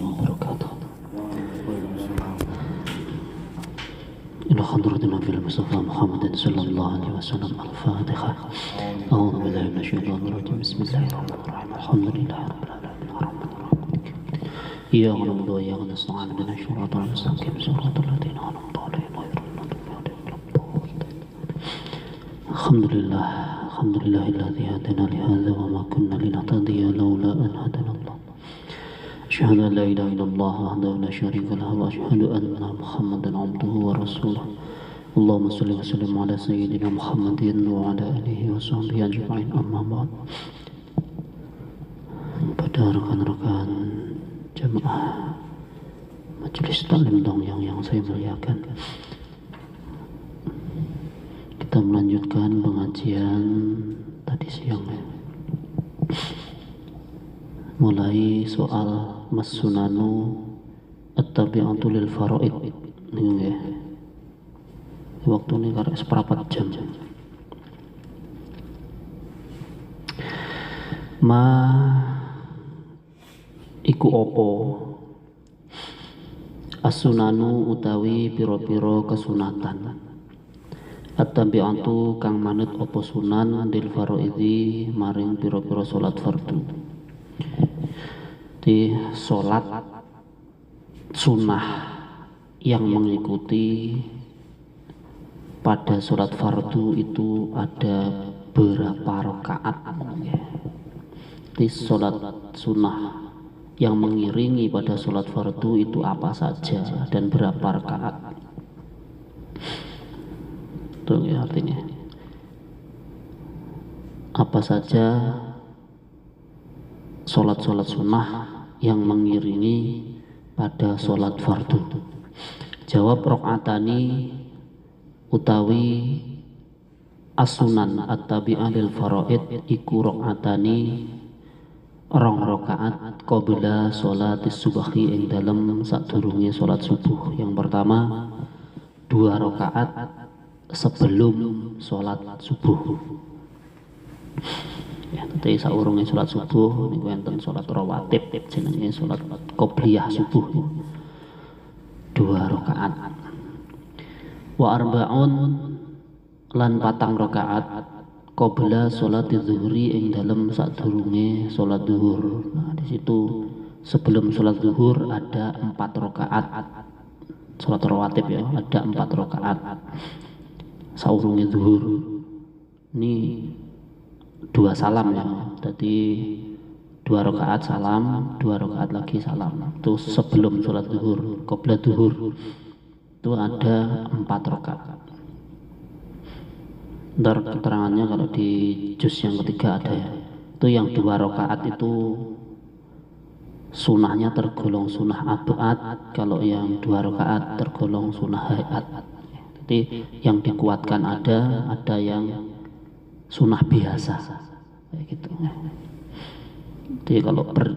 wabarakatuh. Ila hadratin Nabi Mustafa Muhammadin sallallahu alaihi wasallam. Al-Fatihah. A'udzu billahi minasyaitonir rajim. Bismillahirrahmanirrahim. Alhamdulillahirabbil alamin. Iyyaka na'budu wa iyyaka nasta'in. Ihdinas siratal mustaqim. Siratal ladzina an'amta 'alaihim ghairil maghdubi 'alaihim waladdallin. Alhamdulillah. Alhamdulillahilladzi hadana li hadza wa ma kunna linahtadiya laula an hadana Allah. Asyhadu an la ilaha illallah wahdahu la syarika lahu wa asyhadu anna Muhammadan 'abduhu wa rasuluh. Allahumma shalli wa sallim ala sayyidina Muhammadin wa ala alihi wa sahbihi ajma'in. Amma ba'd. Pada rekan-rekan jemaah Majelis Taklim Dongyang yang saya muliakan, kita melanjutkan pengajian tadi siang, mulai soal mas-sunanu at-tabi'atu lil faraid. Nggih. Waktu ini karek seperempat jam. Ma iku opo as-sunanu utawi piro-piro kesunatan, at-tabi'atu kang manut opo sunan lil faraidi maring piro-piro salat fardu. Di sholat sunnah yang mengikuti pada sholat fardu itu ada berapa rakaat? Di sholat sunnah yang mengiringi pada sholat fardu itu apa saja dan berapa rakaat? Itu ya artinya. Apa saja sholat-sholat sunnah yang mengiringi pada sholat fardu? Jawab, rakaatani utawi as-sunan at-tabi'ah lil faraid iku rakaatani rong rakaat qabla sholatis subhi ing dalem sadurunge sholat subuh. Yang pertama 2 rakaat sebelum sholat subuh. Ya, tadi saurunge sholat subuh niku enten sholat rawatib jenenge sholat qobliyah subuh. 2 rakaat. Wa arba'un lan 4 rakaat qabla sholat zuhri ing dalem sadurunge sholat zuhur. Nah, di situ sebelum sholat zuhur ada 4 rakaat. Sholat rawatib ya, ada 4 rakaat. Saurunge zuhur. Ini 2 salam ya, jadi 2 rakaat salam, 2 rakaat lagi salam. Itu sebelum sholat zuhur, qabla zuhur itu ada 4 rakaat. Ntar keterangannya kalau di juz yang ketiga ada ya. Itu yang 2 rakaat itu sunahnya tergolong sunah abad, kalau yang 2 rakaat tergolong sunah hayat. Jadi yang dikuatkan ada yang sunah biasa kayak gitu. Jadi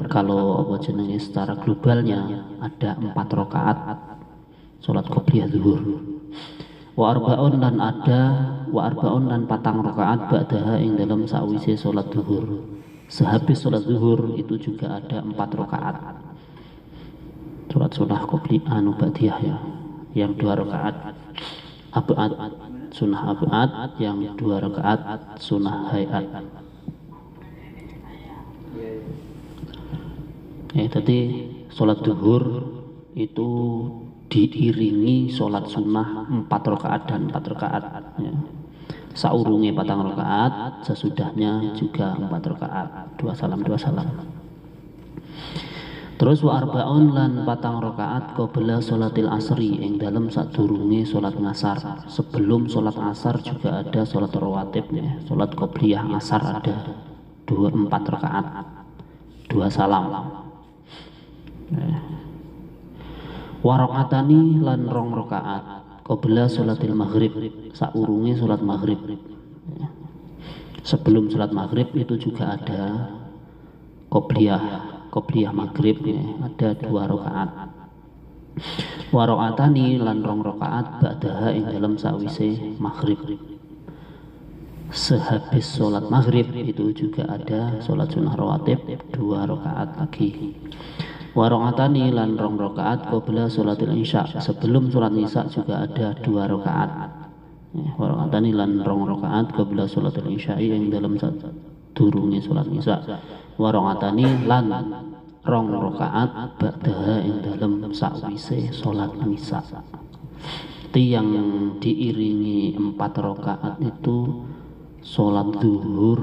kalau apa jenenge secara globalnya ada 4 rakaat salat qobliyah zuhur. Wa arba'un lan 4 rakaat ba'daha ing dalam sawise salat zuhur. Sehabis salat zuhur itu juga ada 4 rakaat. Salat sunah qobliyah ba'diyah ya. Yang 2 rakaat abad sunah abad, yang 2 rakaat sunah hayat. Tadi sholat zuhur itu diiringi sholat sunnah 4 rakaat dan 4 rakaat ya. Saurunge 4 rakaat, sesudahnya juga 4 rakaat, 2 salam 2 salam. Terus wa arba'un lan 4 rakaat qabla sholatil asri ing dalem sadurunge sholat ngasar. Sebelum sholat asar juga ada sholat rawatib ya. Sholat qobliyah asar ada 4 rakaat, 2 salam. Wa rakaatani lan rong rakaat qabla sholatil maghrib, saurunge sholat maghrib. Sebelum sholat maghrib itu juga ada qobliyah maghrib ya, ada 2 rakaat. Wa rakaatani lan rong rakaat ba'daha ing dalam sawise maghrib. Sehabis sholat maghrib itu juga ada sholat sunnah rawatib 2 rakaat lagi. Wa rakaatani lan 2 rakaat qabla sholatil isya. Sebelum sholat isya juga ada 2 rakaat. Wa rakaatani lan 2 rakaat qabla sholatil isya ing dalam sadurunge sholat isya. Wa rakaatani lan 2 rakaat ba'daha ing dalam sakwise sholat isya. Yang diiringi 4 rakaat itu sholat zuhur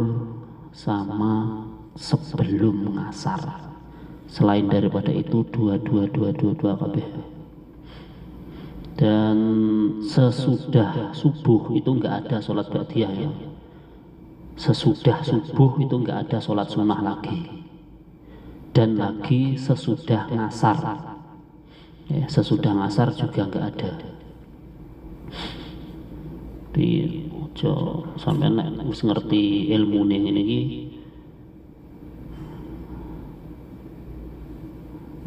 sama sebelum ngasar. Selain daripada itu 2 kabeh. Dan sesudah subuh itu enggak ada sholat ba'diyah ya. Sesudah subuh itu enggak ada sholat sunnah lagi. Dan lagi sesudah ngasar. Ya, sesudah ngasar juga enggak ada. Di ojo sampai nek wis ngerti ilmu ning ngene iki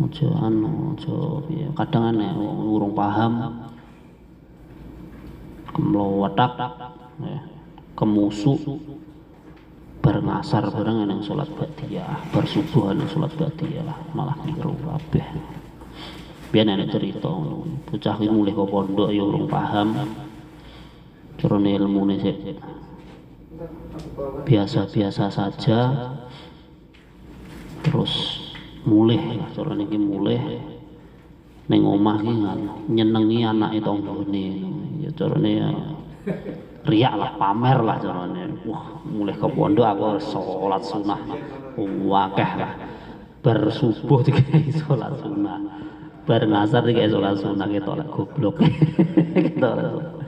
ojo ya kadang aneh urung paham kemlowatak ya, kemusuk bareng asar bareng nang salat ba'diyah bersubuh nang salat ba'diyah malah keliru kabeh. Biyen ana cerita bocah iki mulih kok pondok ya urung paham carane ilmune sik biasa-biasa saja terus mulih carane iki mulih ning omah iki nyenengi anake tanggane ya carane ya riak lah pamer lah carane wah mulih ke pondok aku harus salat sunah akeh lah bar subuh dikai salat sunah bar ngasar dikai salat sunah ketok goblok ketok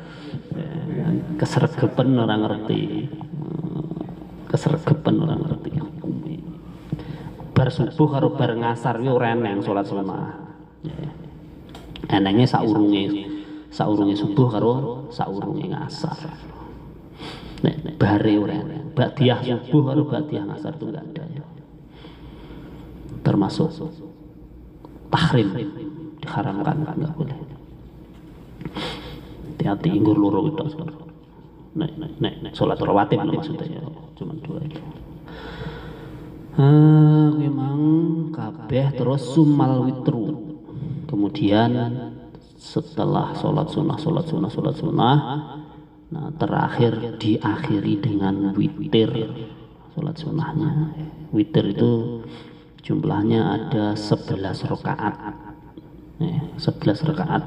kesergepen orang ngerti bar subuh karo bar ngasar yo ora eneng salat sunah enenge saurunge subuh karo saurunge ngasar nek bare ora eneng ba'diyah subuh karo ba'diyah ngasar itu enggak ada ya. Termasuk tahrim diharamkan enggak boleh hati-hati inggur loro itu nek sholat rawatib maksudnya cuma 2 itu memang kabeh terus sumal witru kemudian setelah sholat sunnah nah terakhir diakhiri dengan witir sholat sunnahnya. Witir itu jumlahnya ada 11 rakaat 11 rakaat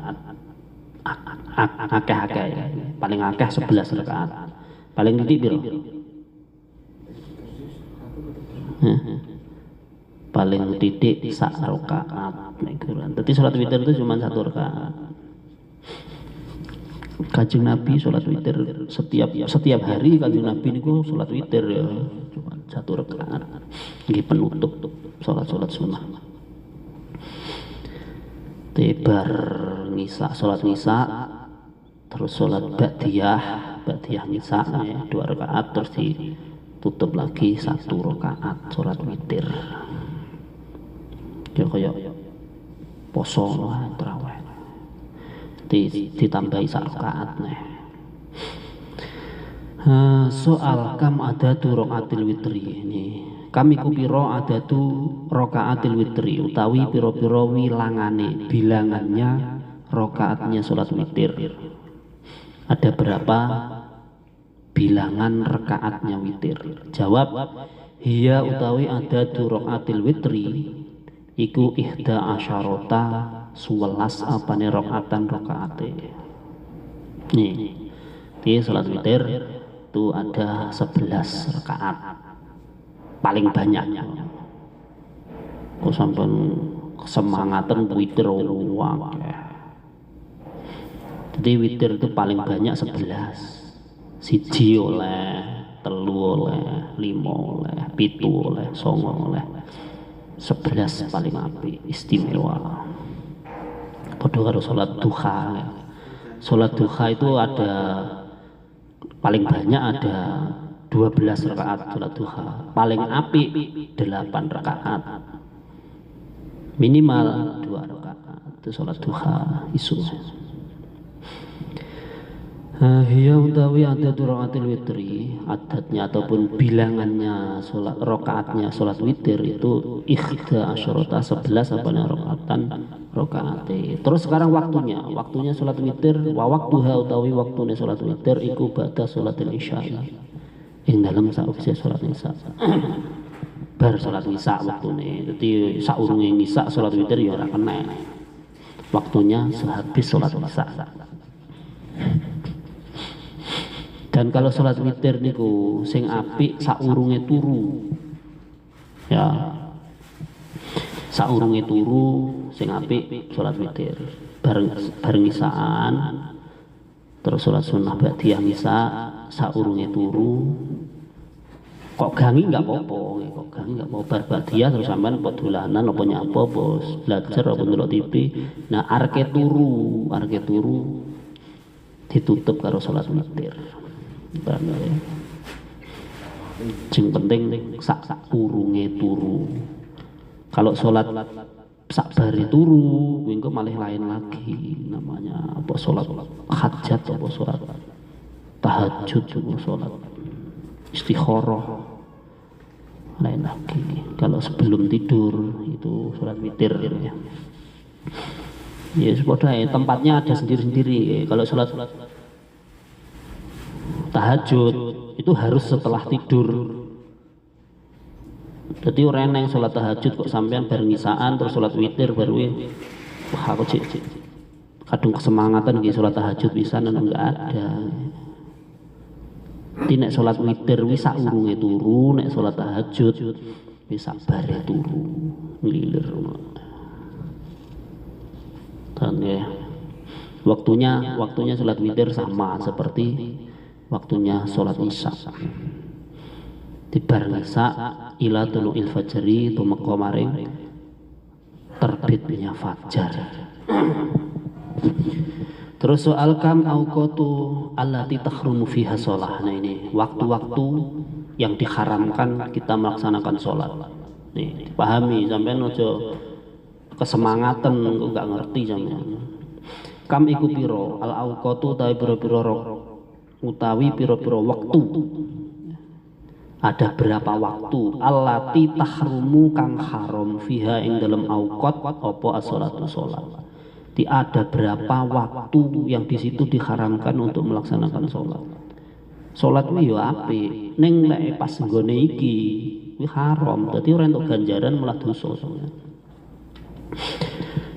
akeh paling akeh 11 rakaat paling titik piro paling titik sak rakaat nek Quran. Dadi salat witir itu cuma 1 rakaat. Kanjeng Nabi salat witir setiap hari Kanjeng Nabi niku salat witir ya cuma 1 rakaat. Nggih penutup salat sunah. Tebar ngisa salat ngisa terus salat ba'diyah ngisa ya 2 rakaat terus ditutup lagi 1 rakaat salat witir. Kaya poso tarawih. Ditambahi 1 rakaat nih. Soal kam adatu rakaatil witri ini. Kami kupiro adatu rakaatil witri utawi piro-piro bilangannya rakaatnya salat witir. Ada berapa bilangan rakaatnya witir? Jawab, hiya utawi adatu rakaatil witri iku ihda asyarota 11 apane rakaate. Nih, di salat witir itu ada 11 rakaat paling banyak. Kok sampean kesemangatan witir uang. Jadi witir itu paling banyak 11. Siji oleh, telu oleh, 5 oleh, 7 oleh, 9 oleh. 11 paling apik istimewa. Padha karo salat duha. Salat duha itu ada paling banyak ada 12 rakaat salat duha. Paling apik 8 rakaat. Minimal 2 rakaat itu salat duha isu. Hiya utawi adatu rakaatil witri, adatnya ataupun bilangannya sholat rakaatnya sholat witir itu ikhda asyarata 11 apa rakaatan rakaate. Terus sekarang waktunya sholat witir wa waktuha utawi waktune sholat witir iku ba'da sholatil isya. Ing dalem sakwise sholat isya. Bar sholat isya waktune. Dadi saurunge isya sholat witir ya ora kena. Waktunya sehabis sholat isya. Dan kalau sholat witir niku sing apik saurunge turu, ya saurunge turu sing apik sholat witir bareng isaan, terus sholat sunnah ba'diyah isya saurunge turu. Kok gangi nggak apa-apa, kok gangi nggak apa-apa bar ba'diyah terus sampean apa dolanan apa nyapa bos belajar apa ndelok TV. Nah arke turu ditutup karo sholat witir. Sing penting sak urunge turu. Kalau sholat sak bari turu, engko malah lain lagi namanya apa sholat hajat apa sholat tahajud apa sholat istikharah lain lagi. Kalau sebelum tidur itu sholat witir ya. Ya sepeda tempatnya ada sendiri-sendiri. Kalau sholat tahajud itu harus setelah tidur. Jadi orang yang sholat tahajud kok sampean bareng isaan terus sholat witir baru wah aku cik kadung kesemangatan nggih sholat tahajud bisa enggak ada. Nek sholat witir wis sak urunge turu, nek sholat tahajud wis sak bare turu nglilir. Dan ya waktunya sholat witir sama seperti waktunya sholat isya. Di bar isya ila tulu'il fajri tumeka maring terbitnya fajar. Terus soal kam auqatu allati tahrumu fiha shalah. Nah ini waktu-waktu yang diharamkan kita melaksanakan sholat. Nih pahami sampean aja kesemangatan kok enggak ngerti sampean. Kam iku piro al auqatu ta piro-piro utawi piro-piro waktu. Ada berapa waktu allati tahrumu kang haram fiha ing dalam auqat apa as-sholatu sholat. Ada berapa waktu yang di situ diharamkan untuk melaksanakan sholat. Sholat kuwi yo apik, ning nek pas nggone iki kuwi haram. Dadi ora entuk ganjaran malah dosa.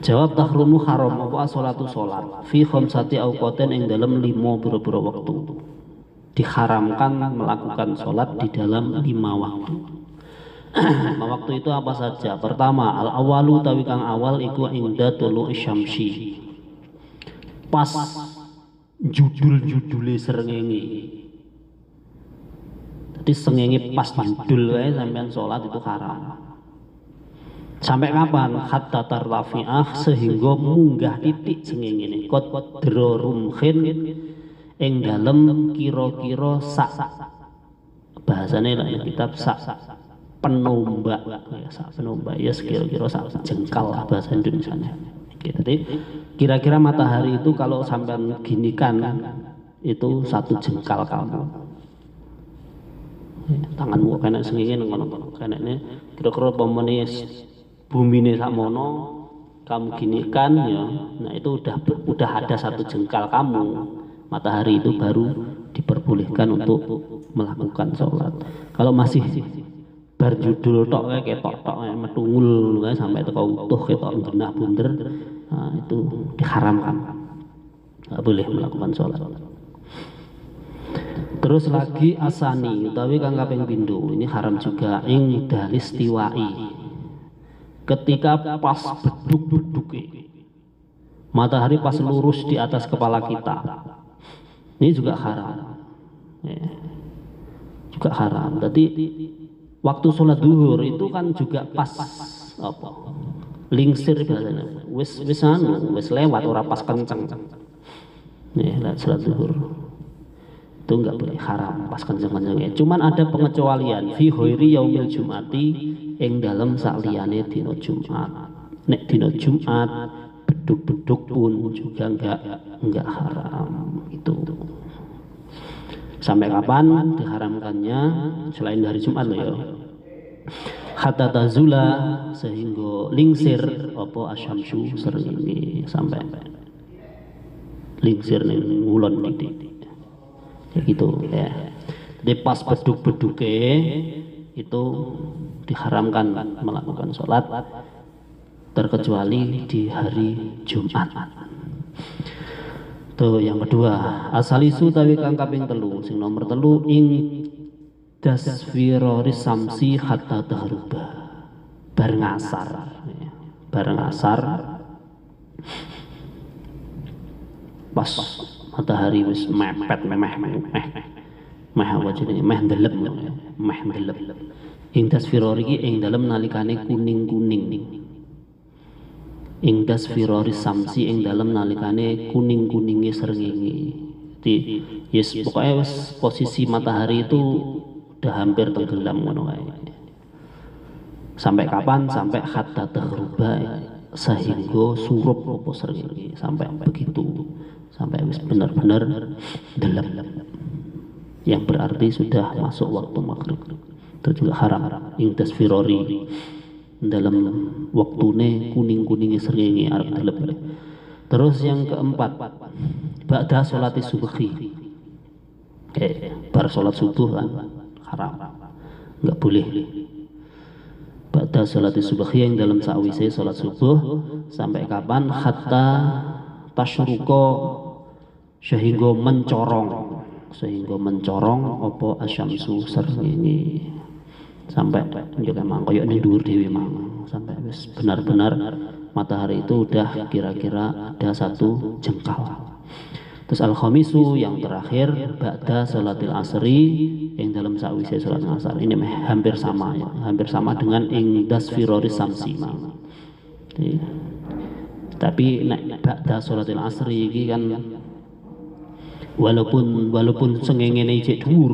Jawab tahrumu haram apa sholatu sholat fi khamsati auqatin ing dalam 5 pira-pira waktu. Diharamkan melakukan sholat di dalam 5 waktu. 5 waktu itu apa saja? Pertama, al-awalu tawi kang awal iku inda tulu isyamsi. Pas judul-judule srengenge. Jadi srengenge pas judul wae sampean sholat itu haram. Sampai kapan? Hatta tarlafi'ah sehingga munggah titik srengenge. Qadra rumkhin ing dalem kira-kira sak bahasane lek kitab sak penombak ya sak penombak ya kira-kira sak jengkal bahasa Indonesianya. Jadi kira-kira matahari itu kalau sampean ginikan itu 1 jengkal kamu. Tanganmu kena sengenge ngono kenekne kira-kira pemene bumine sakmono kamu ginikan ya. Nah itu udah ada 1 jengkal kamu. Matahari itu baru diperbolehkan untuk melakukan sholat. Kalau masih berjudul tok ketok tok metungul sampai teko utuh ketok genah bunder, nah, itu diharamkan. Enggak boleh melakukan sholat. Terus lagi asani utawi kang kaping pindho ini haram juga ing dalis tiwai. Ketika pas beduk-beduke matahari pas lurus di atas kepala kita. Ini juga haram, ya. Juga haram. Jadi waktu sholat duhur itu kan juga pas apa? Lingsir biasanya. Wis lewat ora pas kenceng. Nih, sholat duhur itu enggak boleh haram pas kenceng-kencengnya. Cuman ada pengecualian fi ghairi yaumil jumati ing dalem sakliyane dina Jumat. Nek dina Jumat beduk-beduk pun juga enggak haram itu. Sampai kapan diharamkannya selain hari Jumat loh ya? Hatta tazula, sehingga lingsir apa asyamsu srengenge, sampai lingsir ning ngulon titik. Kayak gitu ya. Jadi pas beduk-beduke itu diharamkan melakukan sholat terkecuali di hari Jumat. Tuh yang kedua, asalisu tawi kang kaping telu, sing nomor telu ing dasfirori samsi hatta tahruba, bareng asar, bareng asar pas matahari wis mepet meh apa jenenge meh ndelep ing dasfirori iki ing dalem nalikane kuning-kuning, ing dasfirori samsi ing dalem nalikane kuning-kuninge srengenge. Jadi yes pokoknya posisi matahari itu udah hampir tenggelam ngono kae. Sampai kapan? Sampai hatta tahruba, sehingga surup apa srengenge, sampai begitu, sampai wis benar-benar delep, yang berarti sudah masuk waktu maghrib. Itu juga haram ing tasfirori, dalam waktune kuning-kuningnya srengenge arep delep. Terus yang keempat, ba'da sholati subhi, bar sholat subuh kan haram, nggak boleh. Ba'da sholati subhi yang dalam sakwise sholat subuh, sampai kapan? Hatta tasyruqa, sehingga mencorong apa asyamsu srengenge, sampai juga mang koyo ning dhuwur dhewe mang, sampai wis benar-benar matahari itu udah kira-kira ada 1 jengkal. Terus al-khamisu yang terakhir ba'da salatil asri, yang dalam sakwise salat asar. Ini hampir sama ya, hampir sama dengan ing dasfirori samsi mang. Tapi nek ba'da salatil asri iki kan walaupun sengengene cek dhuwur,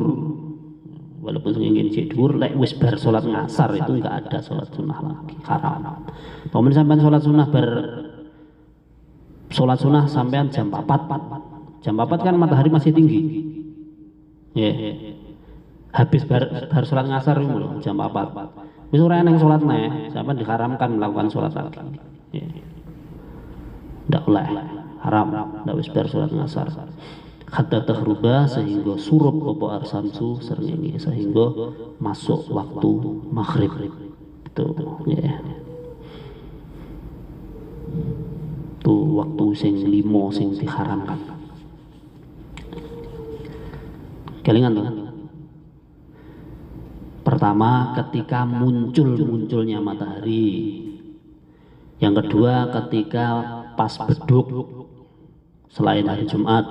walaupun sengengene cek dhuwur, lek wis bar salat ngasar itu enggak ada salat sunah lagi, haram. Pamun sampean salat sunah sampean jam 4. Jam 4 kan matahari masih tinggi. Ya. Habis bar salat ngasar itu lho, jam 4. Wis ora nang salat neh, sampean diharamkan melakukan salat lagi. Ya. Ndak oleh, haram, ndak wis bar salat ngasar. Hatta tahruba, sehingga surup apa arsamsu srengenge, sehingga masuk waktu maghrib. Itu ya. Itu waktu sing 5 sing diharamkan. Kelingan tuh. Pertama, ketika munculnya matahari. Yang kedua, ketika pas beduk selain hari Jumat.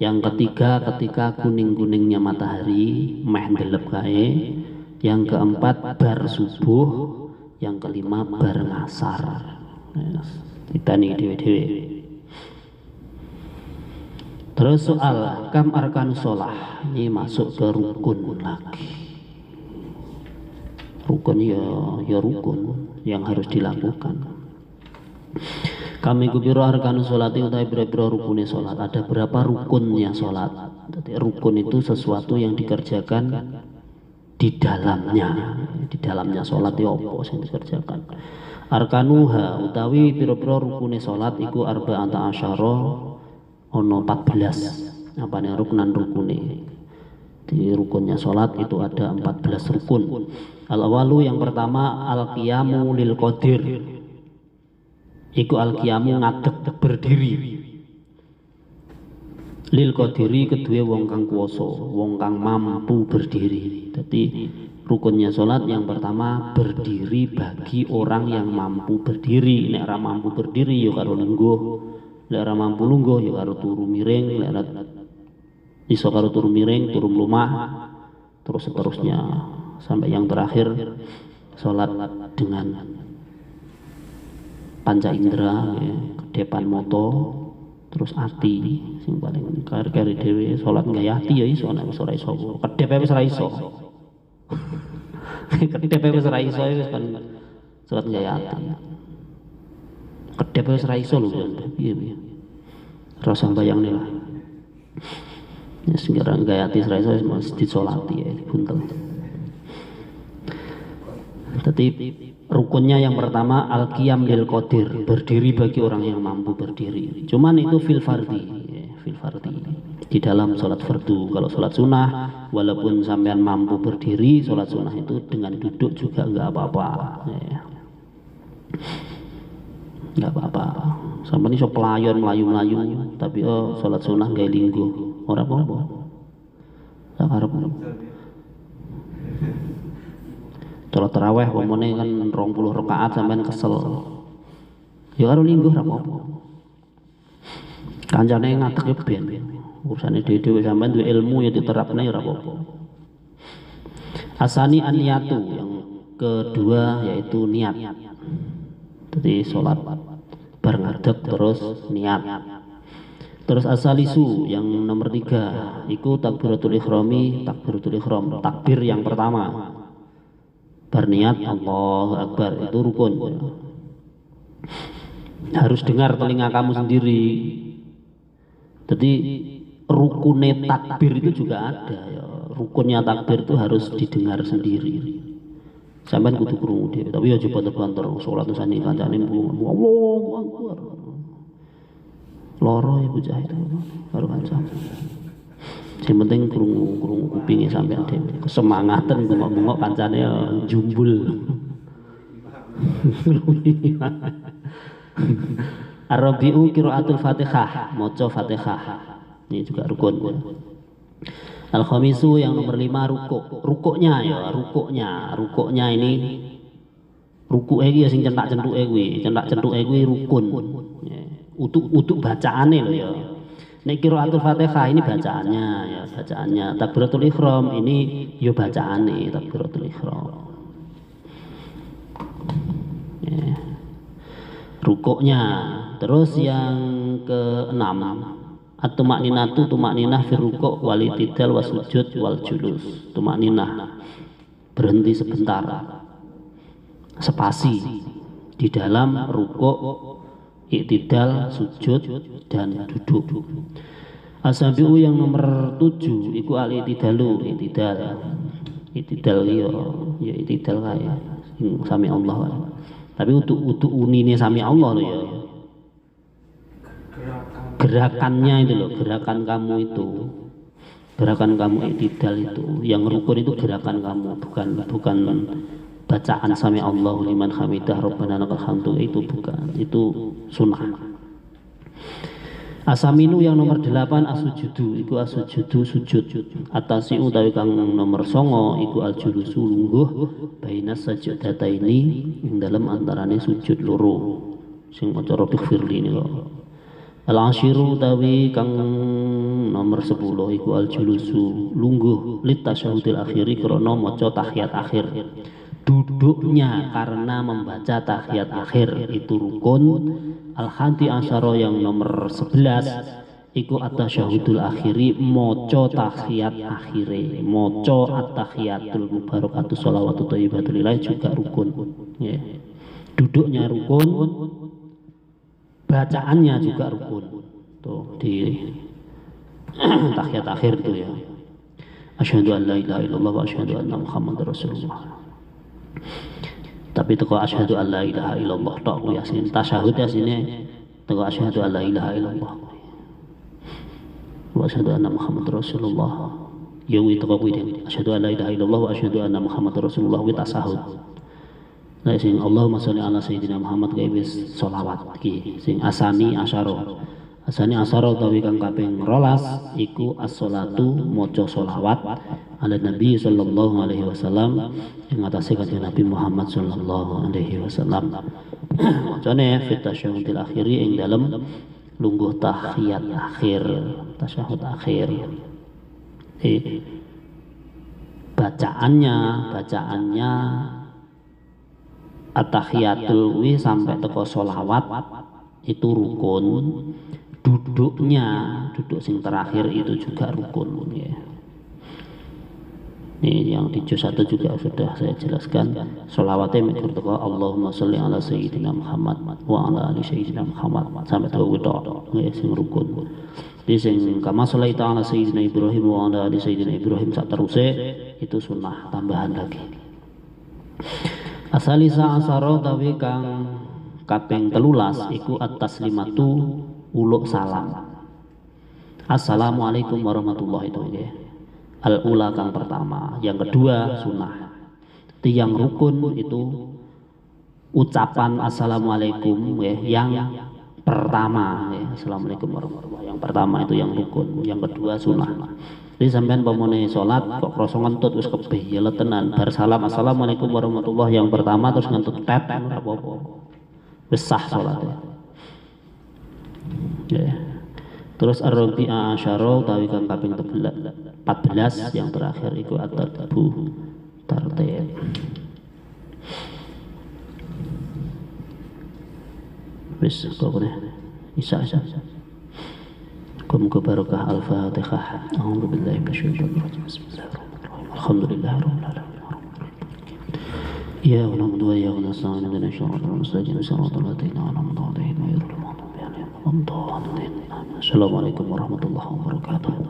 Yang ketiga, ketika kuning-kuningnya matahari meh ndelep kae. Yang keempat, bar subuh. Yang kelima, bar ngasar. Kita nih dewe-dewe. Terus soal kam arkan sholah, ini masuk ke rukun lagi. Rukun ya rukun yang harus dilakukan. Kami kubiro arkan sholati utai bira-bira rukunnya sholat. Ada berapa rukunnya sholat? Jadi rukun itu sesuatu yang dikerjakan di dalamnya. Di dalamnya sholat itu apa yang dikerjakan? Arkanuha utawi bira-bira rukunnya sholat iku arba'ata asyara ono 14. Apa nih rukunan rukune? Di rukunnya sholat itu ada 14 rukun. Al-awalu yang pertama al-qiyamu lil qadir. Iku al-qiyamu ngadeg berdiri. Lil qadiri kedua wong kang kuwasa, wong kang mampu berdiri. Jadi rukunnya sholat yang pertama berdiri bagi orang yang mampu berdiri. Nek ora mampu berdiri yo karo lungguh. Lek ora mampu lungguh ya karo turu miring, lek ora iso karo turu miring, turu mlumah, terus seterusnya sampai yang terakhir salat dengan panca indera, ya, kedepan moto, terus ati sing paling kari-kari dhewe salat ngayati ya iso nek wis ora iso. Kedep wis ora iso. Kedep wis ora iso wis kan salat ngayati. Kedep wis ra iso lho piye. Rasa bayang lah. Sekarang gaya hati seraiso masjid solati ya buntel. Tapi rukunnya yang pertama al-qiyam lil qadir, berdiri bagi orang yang mampu berdiri. Cuman itu fil fardhi, di dalam sholat fardu. Kalau sholat sunnah, walaupun sampean mampu berdiri, sholat sunnah itu dengan duduk juga nggak apa-apa. Nggak apa-apa. Sampai ini so pelayon melayu, tapi sholat sunnah nggak linggo, orang apa-apa. Tak harap. Sholat taraweh umumnya kan 20 rakaat sampean kesel. Ya karo linggo ora apa-apa. Kancane ngatek ben. Urusane dhewe sampean duwe ilmu ya diterapne ora apa-apa. Asani an-niyatu, yang kedua yaitu niat. Jadi sholat bar ngadeg terus niat. Terus asalisu yang nomor 3 iku takbiratul ikhrami, takbir yang pertama. Berniat Allahu Akbar, itu rukun. Harus dengar telinga kamu sendiri. Jadi rukunnya takbir itu juga ada ya. Rukunnya takbir itu harus didengar sendiri. Sampai kudu krungu dhewe, tapi ya coba terbanter salat usane kancane Allahu Akbar. Loro ya bocah itu karo kancane. Yang penting krungu kupinge sampean dhewe. Kesemangatan bengok-bengok kancane jumbul. Ar-rabi'u qiraatul Fatihah, maca Fatihah. Ini juga rukun. Al-khamisu yang nomor 5 rukuknya ini rukuke iki ya sing centak-centuke kuwi rukun. Utuk bacaane lho ya. Nek qiraatul Fatihah ini bacaannya ya, takbiratul ihram ini ya bacaane takbiratul ihram. Ya. Rukuknya. Terus yang ke-6 at-tumakninatu, tumakninah fi rukuk wal i'tidal wasujud wal julus. Tumakninah, berhenti sebentar, spasi di dalam rukuk, i'tidal, sujud dan duduk. Asabiu yang nomor 7 iku al-i'tidalu, i'tidal ya i'tidal kaya sami Allah. Tapi untuk unine sami Allah loh ya. Gerakannya itu loh, gerakan kamu i'tidal itu, yang rukun itu gerakan kamu, bukan bacaan sami Allahu liman hamidah rabbana lakal hamdu, itu bukan, itu sunnah. Asaminu yang nomor 8 asujudu, iku asujudu sujud. Atasi utawi kang nomor 9 iku aljulusu lungguh bainas sajudataini, ing dalam antarane sujud loro sing maca Rabbi firli niku. Al-ashiru utawi kang nomor 10 iku aljulusu lungguh lit tasyahudil akhiri krana maca tahiyat akhir. Duduknya karena membaca tahiyat akhir itu rukun. Al-hadi asyara yang nomor 11 iku at-tasyahudul akhiri, maca tahiyat akhire, maca at-tahiyatul mubarakatuh sholawatu thayyibatulillah juga rukun ya. Duduknya rukun, bacaannya juga rukun tuh di tahiyat akhir tuh ya. Asyhadu an la ilaha illallah wa asyhadu anna muhammadar rasulullah. Tapi teko asyhadu an la ilaha illallah tok kuwi asline tasyahud asline teko asyhadu an la ilaha illallah wa asyhadu anna muhammadar rasulullah. Ya kuwi teko kuwi asyhadu an la ilaha illallah wa asyhadu anna muhammadar rasulullah kuwi tasahud. Lah sing Allahumma sholli ala sayyidina Muhammad kuwi wis selawat iki. Sing asani asyara utawi kang kaping 12 iku as-sholatu, maca sholawat ala Nabi sallallahu alaihi wasallam, ing atase kanjeng Nabi Muhammad sallallahu alaihi wasallam. Macane fi tasyahudil akhiri, ing dalem lungguh tahiyat akhir, tasyahud akhir. Bacaannya at-tahiyatul wi sampai teko sholawat itu rukun. Duduk sing terakhir itu juga rukun ya. Ini yang di juz 1 juga sudah saya jelaskan. Sholawatnya mikir teko Allahumma sholli ala sayyidina Muhammad wa ala ali sayyidina Muhammad sampai teko itu ya sing rukun. Di sing kama sholaita ala sayyidina Ibrahim wa ala ali sayyidina Ibrahim sak teruse itu sunnah tambahan lagi. Asalisa asaro tawi kang kaping 13 iku at-taslimatu uluk salam. Assalamualaikum warahmatullahi wabarakatuh. Al-ula kang pertama, yang kedua sunnah. Yang rukun itu ucapan assalamualaikum yang pertama assalamualaikum warahmatullahi wabarakatuh. Yang pertama itu yang rukun, yang kedua sunnah. Jadi sampean pemune salat kok krasa ngentut wis kebih ya tenan bar salam assalamualaikum warahmatullahi yang pertama terus ngentut tet ora apa-apa. Wis sah salate. Ya. Terus ar-rabi'a asyara utawi kang kaping 14 yang terakhir iku at-tarbu tartib. Wis pokoknya isa. Muga barokah al-Fatihah. A'udzu billahi minasyaitonir rajim. Bismillahirrahmanirrahim. Alhamdulillahirabbil alamin. Ya na'budu wa ya nasta'in ihdinas siratal mustaqim siratal ladzina an'amta 'alaihim ghairil maghdubi 'alaihim waladdallin. Assalamualaikum warahmatullahi wabarakatuh.